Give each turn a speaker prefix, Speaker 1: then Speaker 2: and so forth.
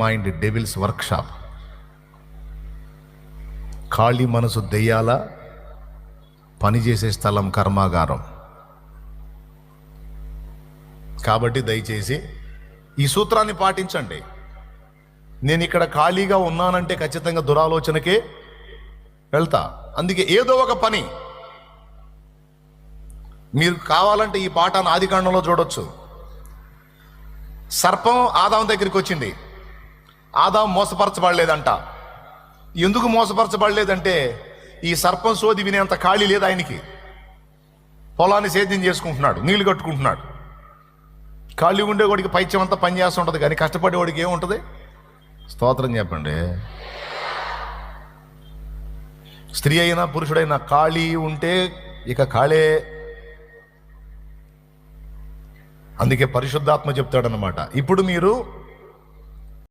Speaker 1: Mind devils workshop. ఖాళీ మనసు దెయ్యాల పనిచేసే స్థలం కర్మాగారం. కాబట్టి దయచేసి ఈ సూత్రాన్ని పాటించండి. నేను ఇక్కడ ఖాళీగా ఉన్నానంటే ఖచ్చితంగా దురాలోచనకే వెళ్తా. అందుకే ఏదో ఒక పని మీరు కావాలంటే ఈ పాఠాన్ని ఆదికాండంలో చూడొచ్చు. సర్పం ఆదాం దగ్గరికి వచ్చింది. ఆదాం మోసపరచబడలేదంట. ఎందుకు మోసపరచబడలేదంటే ఈ సర్పం సోది వినేంత ఖాళీ లేదు ఆయనకి. పొలాన్ని సేద్యం చేసుకుంటున్నాడు, నీళ్లు కట్టుకుంటున్నాడు. ఖాళీ ఉండేవాడికి పైత్యం అంతా పని చేస్తుంటుంది, కానీ కష్టపడేవాడికి ఏముంటుంది? స్తోత్రం చెప్పండి. స్త్రీ అయినా పురుషుడైనా ఖాళీ ఉంటే ఇక ఖాళే. అందుకే పరిశుద్ధాత్మ చెప్తాడనమాట, ఇప్పుడు మీరు